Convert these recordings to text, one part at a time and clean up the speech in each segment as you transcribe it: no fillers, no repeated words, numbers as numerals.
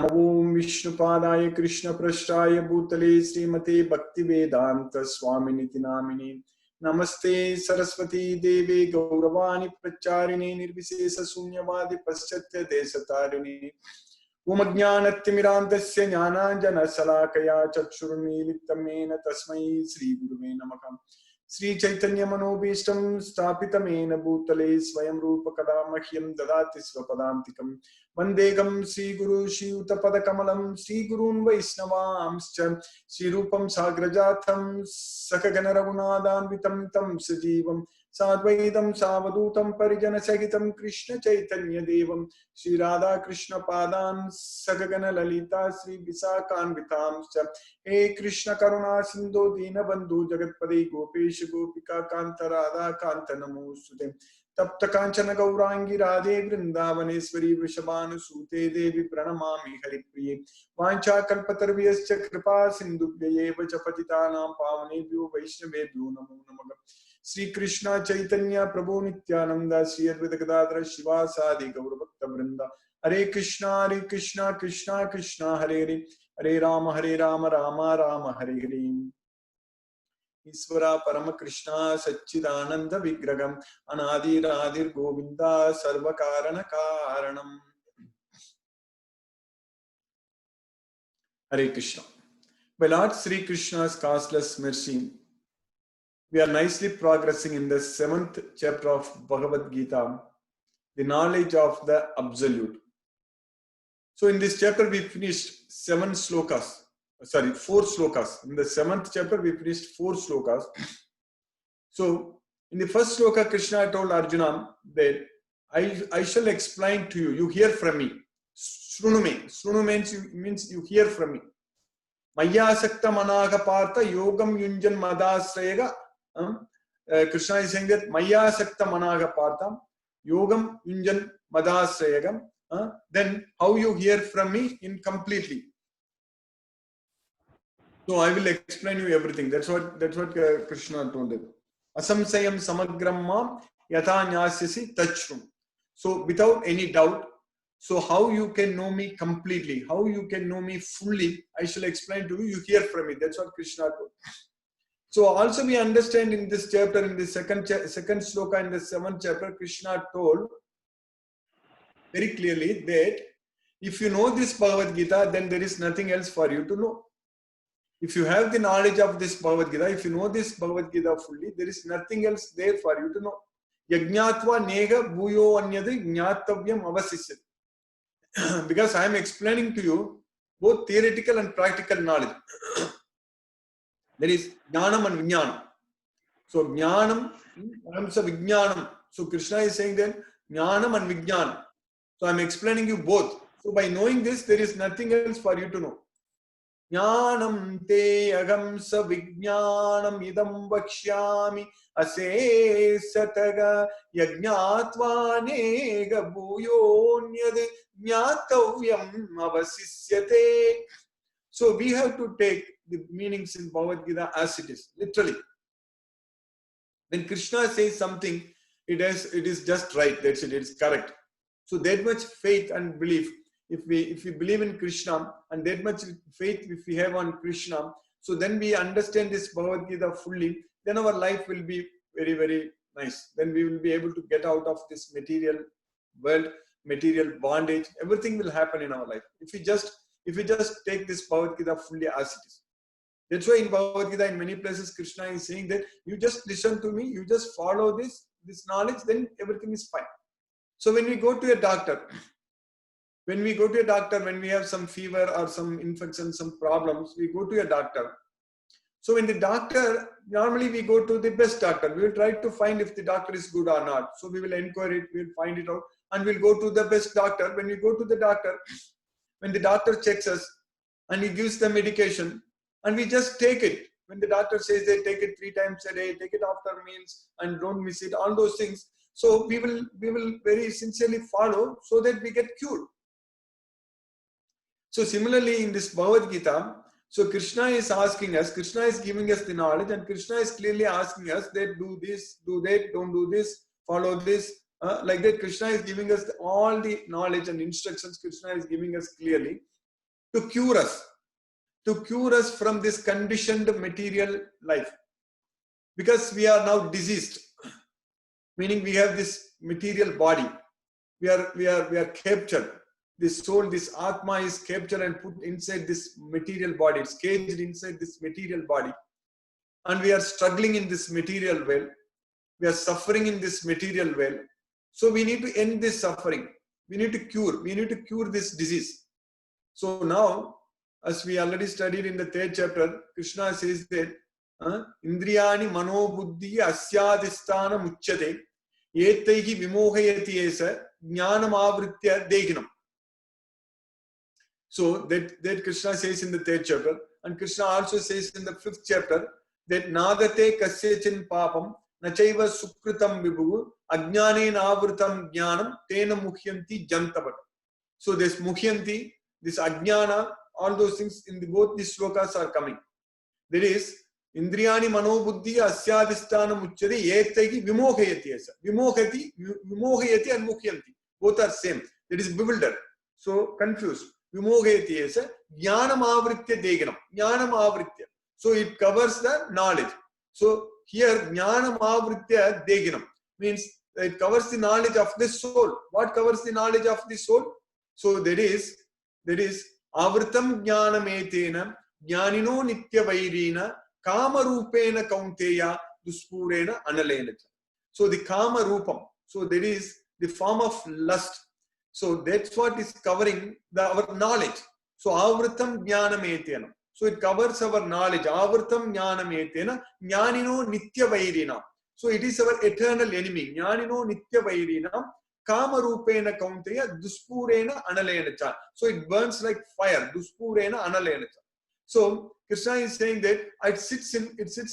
ओम विष्णुपादाय कृष्णपृष्ठाय भूतले श्रीमते भक्तिवेदांत स्वामिनिति नामिने नमस्ते सरस्वती देवे गौरवाणी प्रचारिणे निर्विशेष शून्यवादि पश्चात्य देशतारिणे ओम ज्ञानतिमिरान्धस्य ज्ञानाञ्जनशलाकया चक्षुरुन्मीलितं येन तस्मै श्रीगुरुवे नमः। श्री चैतन्य मनोभीष्टं स्थापितमेन भूतले स्वयं रूप कदा मह्यं ददाति स्वपदान्तिकं वन्देहं श्रीगुरु श्रीयुतपदकमलं श्रीगुरून् वैष्णवांश्च श्रीरूपं साग्रजातं सकगण रघुनाथान्वितं तं सजीवं साद्वैतं सावधूतं परिजनसहितं कृष्ण चैतन्य देवं श्री राधा कृष्ण पादान् सकगण ललिता श्री विशाखान्वितांश्च हे कृष्ण करुणा सिंधु दीनबंधु जगतपदे गोपेश गोपिका कांत राधा कांत नमोस्तुते तप्त कांचन गौरांगी राधे वृंदावनेश्वरी वृषभानुसूते देवी प्रणमामि हरिप्रिये वाञ्छाकल्पतरुभ्यश्च कृपा सिन्धुभ्यैव च पतितानां पावनेभ्यो वैष्णवेभ्यो नमो नमः। श्री कृष्ण चैतन्य प्रभु नित्यानंद श्री अद्वैत गदाधर शिवासादि गौरभक्त वृंदा हरे कृष्णा कृष्णा कृष्णा हरे हरे हरे राम राम राम हरे हरे। ईश्वरा परम कृष्णा सच्चिदानंद विग्रहम अनादिरादिर गोविंदा सर्व कारण कारणम। Hare Krishna. By Lord Sri Krishna's causeless mercy, we are nicely progressing in the 7th chapter of Bhagavad Gita, the knowledge of the Absolute. So in this chapter we finished 4 slokas. In the 7th chapter we finished 4 slokas. So in the first sloka, Krishna told Arjuna that I shall explain to you. You hear from me. Shrunume. Shrunume means you hear from me. Maya sakta managa partha yogam yunjan madasrayega. Krishna is saying that Maya sakta managa partha yogam yunjan madasrayega. Then how you hear from me in completely. So I will explain you everything. That's what Krishna told them. Asamsayam samagram mam yatha nyasyasi tachrum. So without any doubt, so how you can know me completely, how you can know me fully, I shall explain to you. You hear from me. That's what Krishna told. So also we understand in this chapter, in the second sloka in the 7th chapter, Krishna told very clearly that if you know this Bhagavad Gita, then there is nothing else for you to know. If you have the knowledge of this Bhagavad Gita, if you know this Bhagavad Gita fully, there is nothing else there for you to know. Yajñātva nega bhuyo anyadi jñātavyam avasisyati. Because I am explaining to you both theoretical and practical knowledge. There is jnanam and vijnanam. So jnanam terms of vijnanam. So Krishna is saying that jnanam and vijnanam. So I am explaining you both. So by knowing this, there is nothing else for you to know. Jnanam te agam sa vijnanam idam vakshyami asesataga yajñātva nega bhuyonyad jñātavyam avasisyate. So we have to take the meanings in Bhagavad Gita as it is, literally. When Krishna says something, it is just right. That's it. It is correct. So that much faith and belief, if we believe in Krishna, and that much faith if we have on Krishna, so then we understand this Bhagavad Gita fully, then our life will be very, very nice. Then we will be able to get out of this material world, material bondage. Everything will happen in our life if we just take this Bhagavad Gita fully as it is. That's why in Bhagavad Gita, in many places, Krishna is saying that you just listen to me, you just follow this knowledge, then everything is fine. So when we go to a doctor, when we have some fever or some infection, some problems, we go to a doctor. So when the doctor, normally we go to the best doctor. We will try to find if the doctor is good or not. So we will inquire it, we will find it out, and we'll go to the best doctor. When we go to the doctor, when the doctor checks us and he gives the medication, and we just take it. When the doctor says they take it 3 times a day, take it after meals, and don't miss it, all those things. So we will very sincerely follow so that we get cured. So similarly in this Bhagavad Gita, so Krishna is asking us, Krishna is giving us the knowledge, and Krishna is clearly asking us that do this, do that, don't do this, follow this. Like that, Krishna is giving us all the knowledge and instructions. Krishna is giving us clearly. to cure us from this conditioned material life. Because we are now diseased, meaning we have this material body. We are captured. This soul, this Atma is captured and put inside this material body. It's caged inside this material body. And we are struggling in this material well. We are suffering in this material well. So we need to end this suffering. We need to cure this disease. So now, as we already studied in the 3rd chapter, Krishna says that Indriyani mano buddhi asyadhisthana muchyate etaihi vimohayati esa jnanam avritya dehinam. So that Krishna says in the 3rd chapter, and Krishna also says in the 5th chapter that nadate kasyachin papam nachaiva sukritam vibhu ajnane navritam jnanam tena muhyanti jantavat. So this muhyanti, this ajnana, all those things in both these slokas are coming. That is, Indriyani mano buddhi asyadhisthana muchyate etaihi vimohayati esa. Vimohayati and muhyanti. Both are same. That is bewildered. So confused. Vimohayati esa jnanam avritya deganam. Jnanam avritya. So it covers the knowledge. So here jnanam avritya deganam means it covers the knowledge of the soul. What covers the knowledge of the soul? So that is avritam jnanam etena jnanino nitya vairina kama rupena kaunteya duspurena analena. So the kama rupam. So there is the form of lust. So that's what is covering our knowledge. So avritam jnanam etena. So it covers our knowledge. Avritam jnanam etena jnanino nitya vairina. So it is our eternal enemy. Jnanino nitya vairina kama rupena kaunteya duspurena analena. So it burns like fire. Duspurena analena. So Krishna is saying that it sits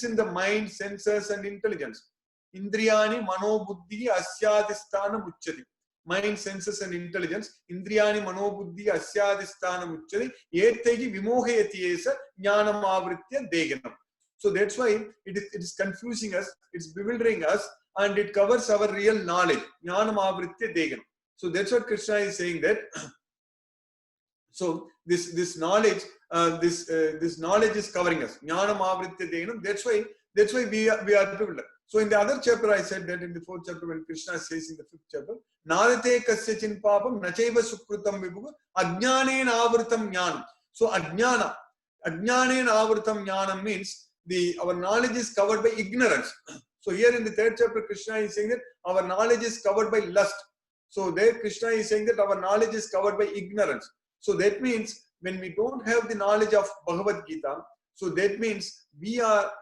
in the mind, senses, and intelligence. Indriyani mano buddhi asyadhisthana muchyati. Mind, senses, and intelligence. Indriyani mano buddhi asyadhisthana muchyati. Etaihi vimohayati esa jnanam avritya deganam. So that's why it is confusing us, it's bewildering us, and it covers our real knowledge. Jnanam avritya deganam. So that's what Krishna is saying that. So this knowledge, this knowledge is covering us. Jnanam avritya deganam. That's why we are bewildered. So in the other chapter, I said that in the 4th chapter, when Krishna says in the 5th chapter, Nadate kasyachin papam nachaiva sukritam vibhu ajnane avritam jnanam. So ajnane avritam jnanam means our knowledge is covered by ignorance. So here in the 3rd chapter, Krishna is saying that our knowledge is covered by lust. So there Krishna is saying that our knowledge is covered by ignorance. So that means when we don't have the knowledge of Bhagavad Gita, so that means we are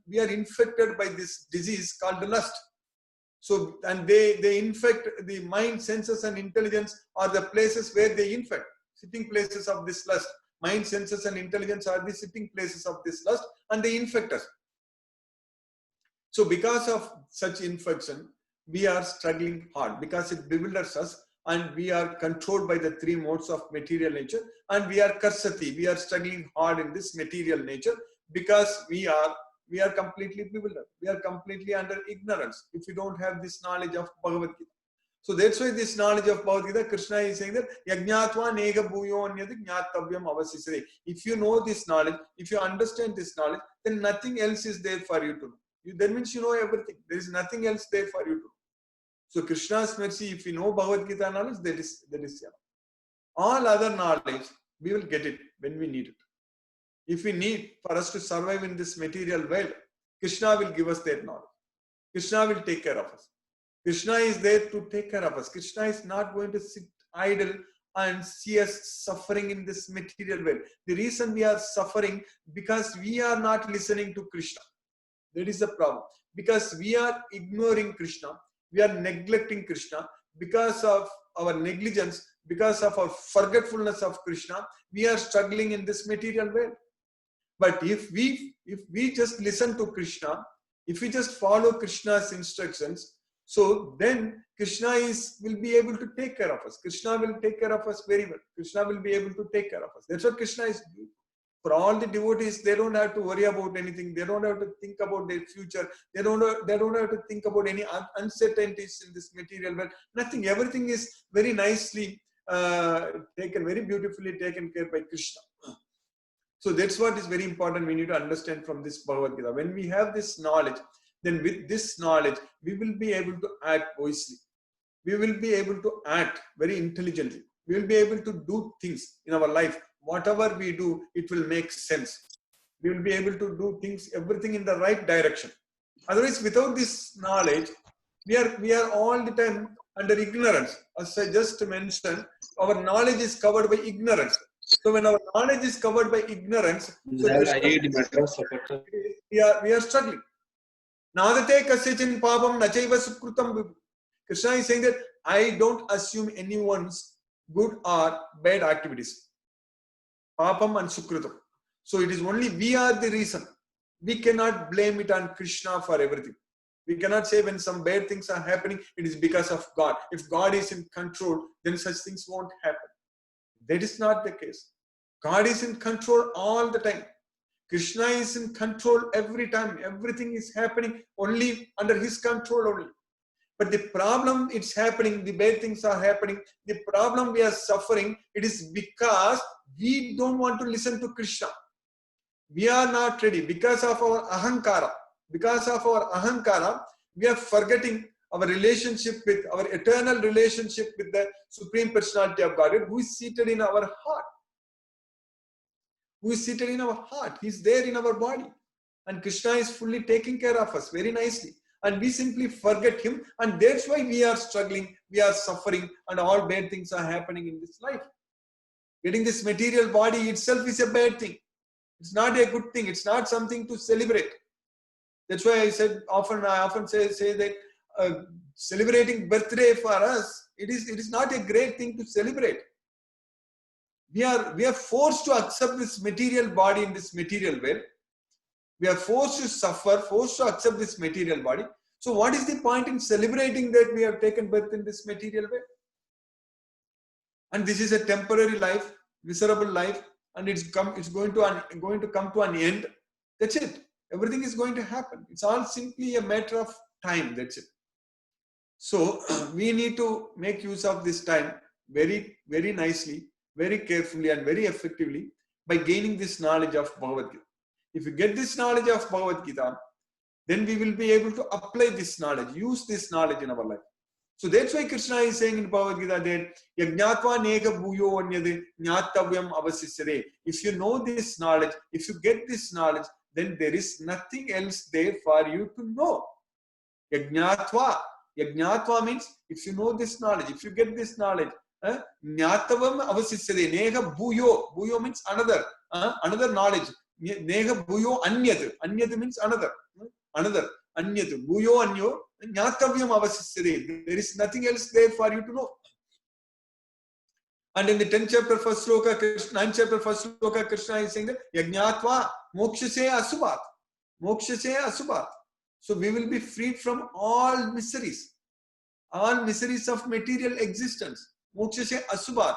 infected by this disease called lust. So and they infect the mind, senses, and intelligence are the places where they infect, sitting places of this lust. Mind, senses, and intelligence are the sitting places of this lust, and they infect us. So because of such infection, we are struggling hard because it bewilders us, and we are controlled by the 3 modes of material nature, and we are karsati. We are struggling hard in this material nature because we are completely bewildered. We are completely under ignorance if we don't have this knowledge of Bhagavad Gita. So that's why this knowledge of Bhagavad Gita, Krishna is saying that yajñātvā nega bhūyōnyati jñātavyam avasisate. If you know this knowledge, if you understand this knowledge, then nothing else is there for you to know. That means you know everything. There is nothing else there for you to know. So Krishna's mercy, if we know Bhagavad Gita knowledge, that is enough. All other knowledge, we will get it when we need it. If we need for us to survive in this material world, Krishna will give us that knowledge. Krishna will take care of us. Krishna is there to take care of us. Krishna is not going to sit idle and see us suffering in this material world. The reason we are suffering because we are not listening to Krishna. That is the problem. Because we are ignoring Krishna. We are neglecting Krishna. Because of our negligence, because of our forgetfulness of Krishna, we are struggling in this material world. But if we just listen to Krishna, if we just follow Krishna's instructions, so then Krishna will be able to take care of us. Krishna will take care of us very well. Krishna will be able to take care of us. That's what Krishna is doing. For all the devotees, they don't have to worry about anything. They don't have to think about their future. They don't have to think about any uncertainties in this material world. Nothing. Everything is very nicely taken very beautifully taken care by Krishna. So that's what is very important. We need to understand from this Bhagavad Gita. When we have this knowledge, then with this knowledge, we will be able to act wisely. We will be able to act very intelligently. We will be able to do things in our life. Whatever we do, it will make sense. We will be able to do things, everything in the right direction. Otherwise, without this knowledge, we are all the time under ignorance. As I just mentioned, our knowledge is covered by ignorance. So when our knowledge is covered by ignorance, so we are struggling. Nadate kasyachin papam nachaiva sukrutam. Krishna is saying that I don't assume anyone's good or bad activities. Papam and sukrutam. So it is only we are the reason. We cannot blame it on Krishna for everything. We cannot say when some bad things are happening, it is because of God. If God is in control, then such things won't happen. That is not the case. God is in control all the time. Krishna is in control every time. Everything is happening only under his control only. But the problem it's happening, the bad things are happening, the problem we are suffering, it is because we don't want to listen to Krishna. We are not ready because of our ahankara. Because of our ahankara, we are forgetting our relationship with, our eternal relationship with the Supreme Personality of Godhead, who is seated in our heart. Who is seated in our heart. He is there in our body. And Krishna is fully taking care of us very nicely. And we simply forget him. And that's why we are struggling, we are suffering, and all bad things are happening in this life. Getting this material body itself is a bad thing. It's not a good thing. It's not something to celebrate. That's why I often say that celebrating birthday for us, it is not a great thing to celebrate. We are forced to accept this material body in this material way. We are forced to suffer, forced to accept this material body. So what is the point in celebrating that we have taken birth in this material way? And this is a temporary life, miserable life, and it's going to come to an end. That's it. Everything is going to happen. It's all simply a matter of time. That's it. So we need to make use of this time very, very nicely, very carefully, and very effectively by gaining this knowledge of Bhagavad Gita. If we get this knowledge of Bhagavad Gita, then we will be able to apply this knowledge, use this knowledge in our life. So that's why Krishna is saying in Bhagavad Gita that Yajnatva neka bhuyo anyade jnatavyam avasisyate. If you know this knowledge, if you get this knowledge, then there is nothing else there for you to know. Yajnatva. Yajnatva means if you know this knowledge, if you get this knowledge, jnatavam avasisyate. Neka bhuyo. Bhuyo means another. Another knowledge. Neka bhuyo anyad. Anyad means another. Another. Anyad. Bhuyo anyo. Jnatavyam avasisyate. There is nothing else there for you to know. And in the 10th chapter, 1st sloka, 9th chapter, 1st sloka, Krishna is saying that Yajnatva mokshase asubat. Mokshase asubat. So we will be freed from all miseries of material existence. Mokshase asubat.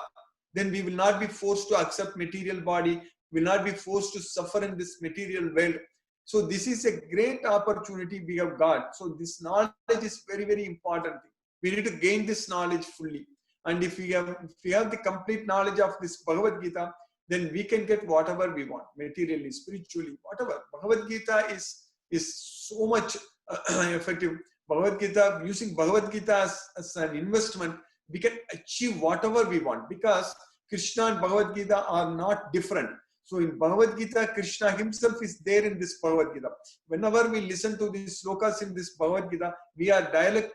Then we will not be forced to accept material body, will not be forced to suffer in this material world. So this is a great opportunity we have got. So this knowledge is very, very important. We need to gain this knowledge fully. And if we have the complete knowledge of this Bhagavad Gita, then we can get whatever we want, materially, spiritually, whatever. Bhagavad Gita is so much effective. Bhagavad Gita, using Bhagavad Gita as an investment, we can achieve whatever we want, because Krishna and Bhagavad Gita are not different. So in Bhagavad Gita, Krishna himself is there in this Bhagavad Gita. Whenever we listen to these slokas in this Bhagavad Gita, we are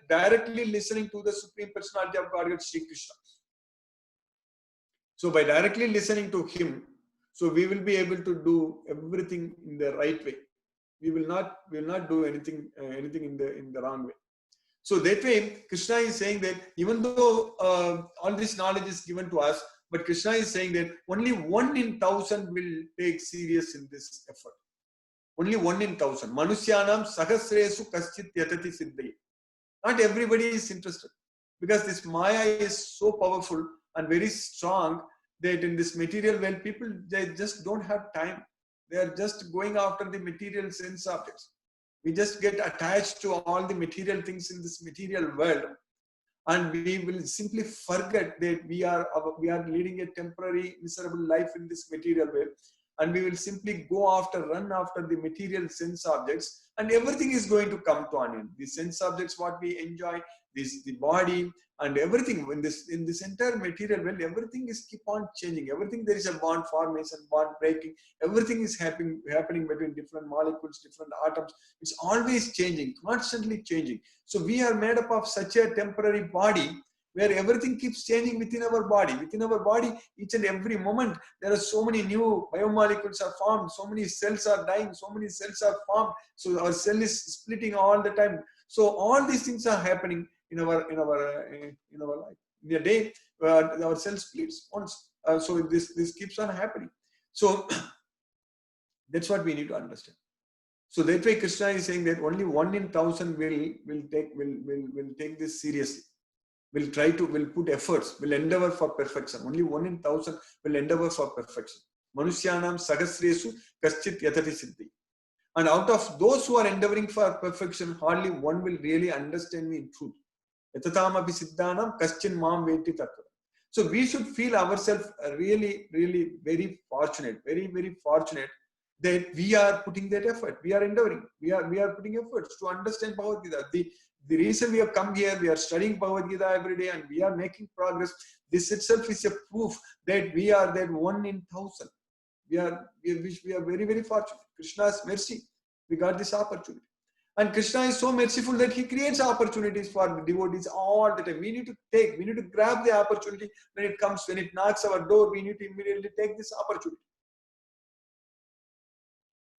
directly listening to the Supreme Personality of Godhead, Sri Krishna. So by directly listening to him, so we will be able to do everything in the right way. We will not do anything in the wrong way. So that way, Krishna is saying that even though all this knowledge is given to us, but Krishna is saying that only 1 in 1,000 will take serious in this effort. Only 1 in 1,000. Manusyanam sahasresu kaschit yatati siddhi. Not everybody is interested, because this Maya is so powerful and very strong that in this material world, people, they just don't have time. They are just going after the material sense objects. We just get attached to all the material things in this material world. and we will simply forget that we are leading a temporary miserable life in this material world, and we will simply run after the material sense objects, and everything is going to come to an end. The sense objects what we enjoy, the body and everything in this entire material world, everything is keep on changing. Everything, there is a bond formation, bond breaking, everything is happening between different molecules, different atoms. It's always changing, constantly changing. So we are made up of such a temporary body where everything keeps changing within our body. Within our body, each and every moment, there are so many new biomolecules are formed, so many cells are dying, so many cells are formed. So our cell is splitting all the time. So all these things are happening in our life. In a day, our cell splits once. So this keeps on happening. So that's what we need to understand. So that way Krishna is saying that only 1 in 1,000 will take this seriously. Will put efforts, will endeavor for perfection. Only 1 in 1,000 will endeavor for perfection. Manusyanam sahasresu kaschit yatati siddhi. And out of those who are endeavoring for perfection, hardly one will really understand me in truth. Yatatam api siddhanam kaschin mam veti tattva. So we should feel ourselves really, really very fortunate, very, very fortunate that we are putting that effort. We are endeavoring. We are putting efforts to understand Bhagavad Gita. The reason we have come here, we are studying Bhagavad Gita every day and we are making progress. This itself is a proof that we are that 1 in 1,000. We are very, very fortunate. Krishna's mercy, we got this opportunity. And Krishna is so merciful that he creates opportunities for the devotees all the time. We need to grab the opportunity when it comes, when it knocks our door, we need to immediately take this opportunity.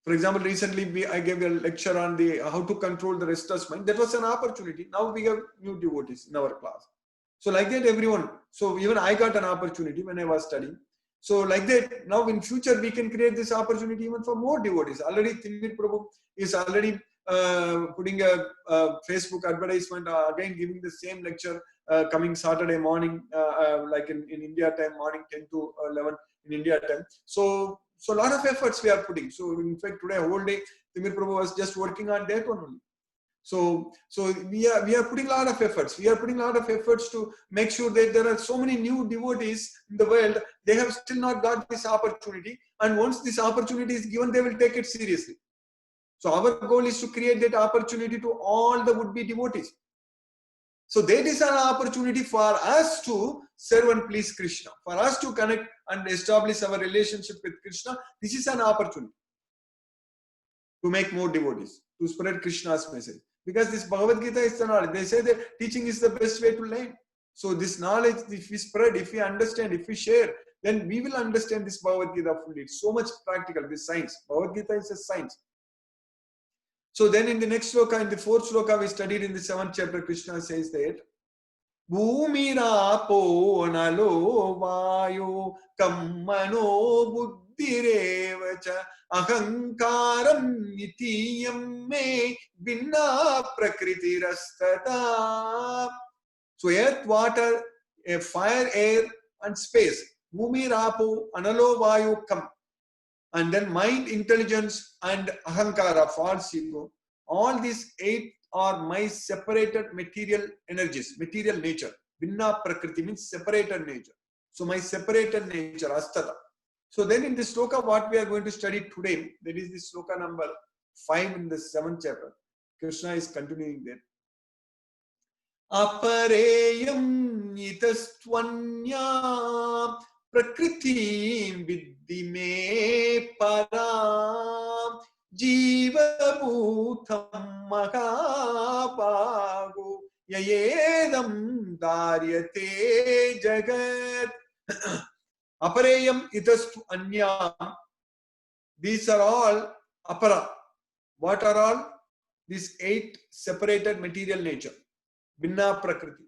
For example, recently I gave a lecture on how to control the restless mind. That was an opportunity. Now we have new devotees in our class. So like that, everyone. So even I got an opportunity when I was studying. So like that, now in future we can create this opportunity even for more devotees. Already Timir Prabhu is already putting a Facebook advertisement, again giving the same lecture coming Saturday morning, like in India time, morning 10 to 11 in India time. So a lot of efforts we are putting. So in fact, today whole day, Timir Prabhu was just working on that one only. So we are putting a lot of efforts. We are putting a lot of efforts to make sure that there are so many new devotees in the world. They have still not got this opportunity. And once this opportunity is given, they will take it seriously. So our goal is to create that opportunity to all the would-be devotees. So that is an opportunity for us to serve and please Krishna, for us to connect and establish our relationship with Krishna. This is an opportunity to make more devotees, to spread Krishna's message. Because this Bhagavad Gita is the knowledge. They say that teaching is the best way to learn. So this knowledge, if we spread, if we understand, if we share, then we will understand this Bhagavad Gita fully. It's so much practical, this science. Bhagavad Gita is a science. So then in the next sloka, in the 4th sloka we studied in the 7th chapter, Krishna says that Bhumirapo nalo vayo kammano buddhirevacha ahankaram nitiyam me vinna prakritirastata. So earth, water, fire, air and space. Bhumirapo analo vayo kam. And then mind, intelligence, and ahankara, false ego. All these 8 are my separated material energies, material nature. Vinna prakriti means separated nature. So my separated nature, astata. So then in this sloka, what we are going to study today, that is the sloka number 5 in the 7th chapter. Krishna is continuing there. Apareyam itastvanya Prakriti vidhi me param jiva bhutam mahapago yayedam daryate jagat. Apareyam itastu anyam. These are all apara. What are all? These 8 separated material nature. Vinna prakriti.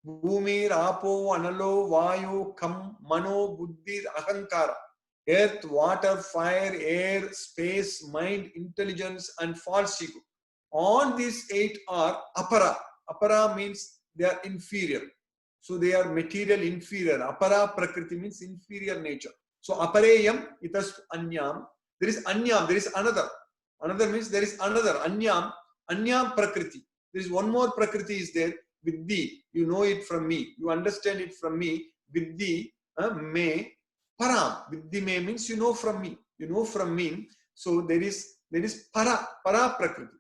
Bhumi, Apo, Analo, Vayu, Kam, Mano, Buddhi, Ahankara. Earth, water, fire, air, space, mind, intelligence, and false ego. All these 8 are apara. Apara means they are inferior. So they are material inferior. Apara prakriti means inferior nature. So apareyam itas anyam. There is anyam, there is another. Another means there is another. Anyam prakriti. There is one more prakriti is there. Vidhi, you know it from me, you understand it from me. Vidhi me param. Vidhi me means you know from me. You know from me. So there is para prakriti.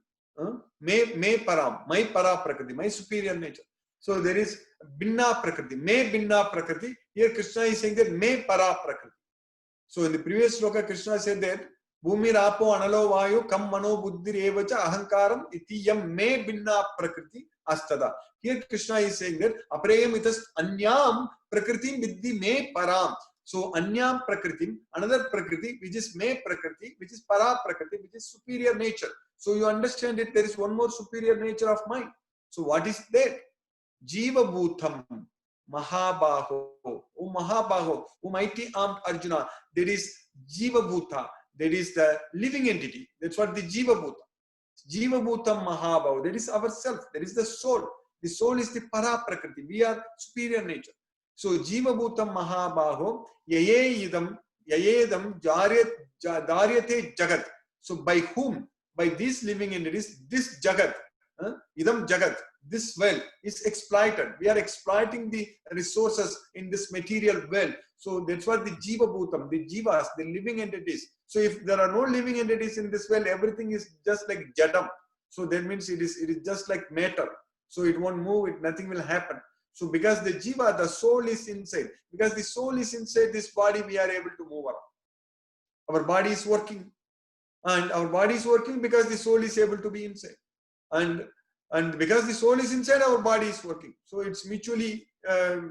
Me param, my para prakriti, my superior nature. So there is binna prakriti, me binna prakriti. Here Krishna is saying that me para prakriti. So in the previous sloka, Krishna said that Bhumi Rapo Analo Vayu Kam Mano Buddhi Revacha Ahankaram Itiyam Me Binna Prakriti Astada. Here Krishna is saying that Aprayam itas Anyam Prakriti Vidhi Me Param. So Anyam Prakriti, another Prakriti which is Me Prakriti, which is Para Prakriti, which is superior nature. So you understand it, there is one more superior nature of mind. So what is that? Jiva Bhutam Mahabaho. Oh Mahabaho, oh mighty armed Arjuna, there is Jiva Bhuta, there is the living entity. That's what the Jiva Bhuta. Jiva Bhutam Mahabaho, that is ourself, that is the soul. The soul is the Para Prakriti. We are superior nature. So Jiva Bhutam Mahabaho, Yayedam Daryate Jagat. So by whom? By these living entities, this Jagat, Idam Jagat, this well is exploited. We are exploiting the resources in this material well. So that's what the Jiva Bhutam, the Jivas, the living entities. So if there are no living entities in this well, everything is just like Jadam. So that means it is just like matter. So it won't move, nothing will happen. So because the Jiva, the soul is inside. Because the soul is inside this body, we are able to move around. Our body is working. And our body is working because the soul is able to be inside. And because the soul is inside, our body is working. So it's mutually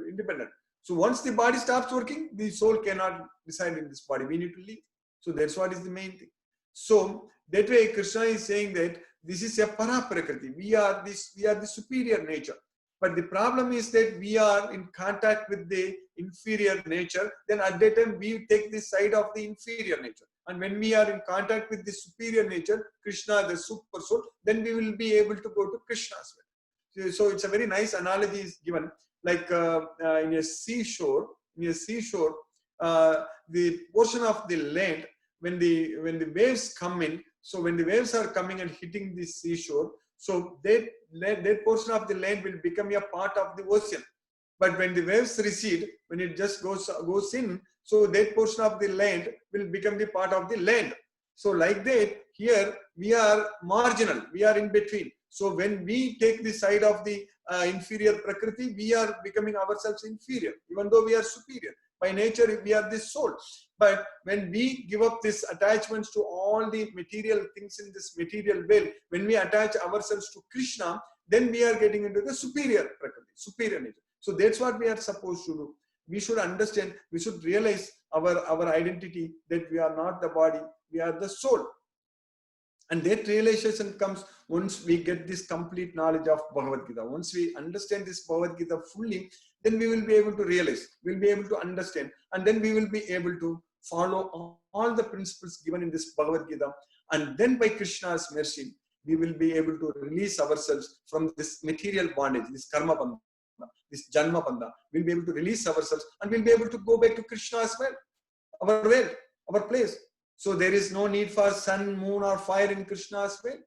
independent. So once the body stops working, the soul cannot reside in this body. We need to leave. So that's what is the main thing. So that way Krishna is saying that this is a para prakriti. We are the superior nature. But the problem is that we are in contact with the inferior nature. Then at that time we take the side of the inferior nature. And when we are in contact with the superior nature, Krishna, the super soul, then we will be able to go to Krishna's way. So it's a very nice analogy is given. Like in a seashore, the portion of the land, when the waves come in, so when the waves are coming and hitting the seashore, so that portion of the land will become a part of the ocean. But when the waves recede, when it just goes in, so that portion of the land will become the part of the land. So like that, here we are marginal, we are in between. So when we take the side of the inferior Prakriti, we are becoming ourselves inferior, even though we are superior. By nature, we are this soul. But when we give up these attachments to all the material things in this material world, when we attach ourselves to Krishna, then we are getting into the superior Prakriti, superior nature. So that's what we are supposed to do. We should understand, we should realize our identity, that we are not the body, we are the soul. And that realization comes once we get this complete knowledge of Bhagavad Gita. Once we understand this Bhagavad Gita fully, then we will be able to realize, we will be able to understand, and then we will be able to follow all the principles given in this Bhagavad Gita. And then by Krishna's mercy, we will be able to release ourselves from this material bondage, this karma bandha, this janma bandha. We'll be able to release ourselves and we'll be able to go back to Krishna as well, our place. So there is no need for sun, moon or fire in Krishna as well.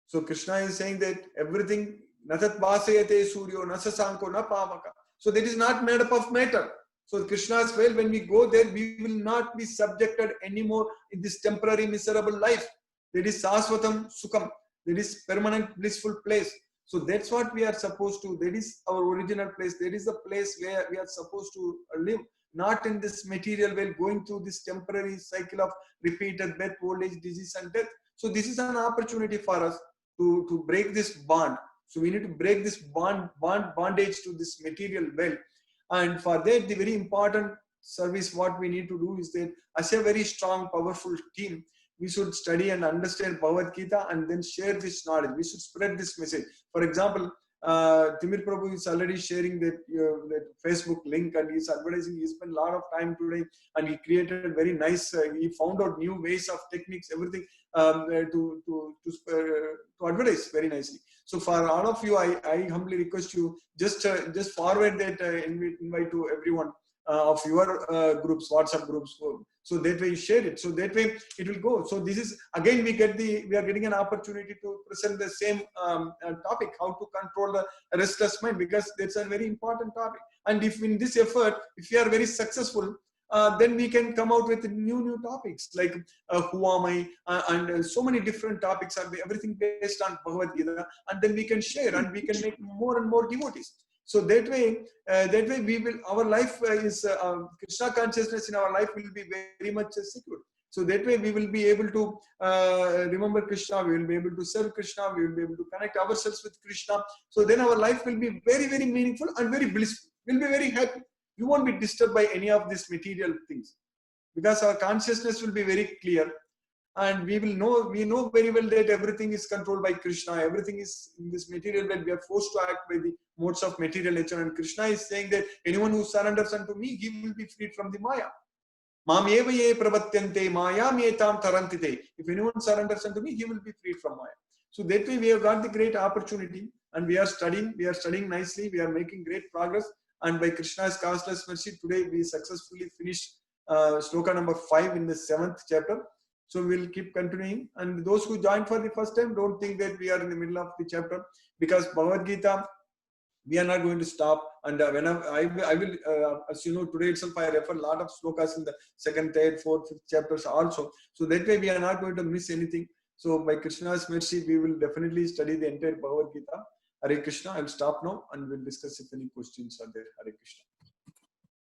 So Krishna is saying that everything, natat vasayate suryo, nasasanko, na pavaka. So that is not made up of matter. So Krishna's well, when we go there, we will not be subjected anymore in this temporary miserable life. That is sasvatam sukham. That is permanent blissful place. So that's what we are supposed to. That is our original place. That is the place where we are supposed to live. Not in this material world, going through this temporary cycle of repeated birth, old age, disease and death. So this is an opportunity for us to break this bond. So we need to break this bondage to this material world. And for that, the very important service what we need to do is that as a very strong, powerful team, we should study and understand Bhagavad Gita and then share this knowledge. We should spread this message. For example, Timir Prabhu is already sharing that Facebook link and he's advertising. He spent a lot of time today and he created very nice, he found out new ways of techniques, everything to advertise very nicely. So for all of you, I humbly request you just forward that invite to everyone of your groups, WhatsApp groups, So that way you share it. So that way it will go. So this is again we are getting an opportunity to present the same topic, how to control the restless mind, because that's a very important topic. And if in this effort, if we are very successful, then we can come out with new topics like who am I, and so many different topics are everything based on Bhagavad Gita, and then we can share and we can make more and more devotees. So that way we will, our life is Krishna consciousness in our life will be very much secure. So that way we will be able to remember Krishna, we will be able to serve Krishna, we will be able to connect ourselves with Krishna. So then our life will be very, very meaningful and very blissful. We'll be very happy. You won't be disturbed by any of these material things, because our consciousness will be very clear, and we know very well that everything is controlled by Krishna. Everything is in this material world. We are forced to act by the modes of material nature, and Krishna is saying that anyone who surrenders unto me, he will be freed from the Maya. Mam eva ye pravatyante mayam etam tarantite. If anyone surrenders unto me, he will be freed from Maya. So that way we have got the great opportunity, and we are studying nicely, we are making great progress. And by Krishna's causeless mercy, today we successfully finished sloka number 5 in the 7th chapter. So we'll keep continuing. And those who joined for the first time, don't think that we are in the middle of the chapter, because Bhagavad Gita, we are not going to stop. And whenever I will, as you know, today itself I refer a lot of slokas in the 2nd, 3rd, 4th, 5th chapters also. So that way we are not going to miss anything. So by Krishna's mercy, we will definitely study the entire Bhagavad Gita. Hare Krishna. I will stop now and we'll discuss if any questions are there. Hare Krishna.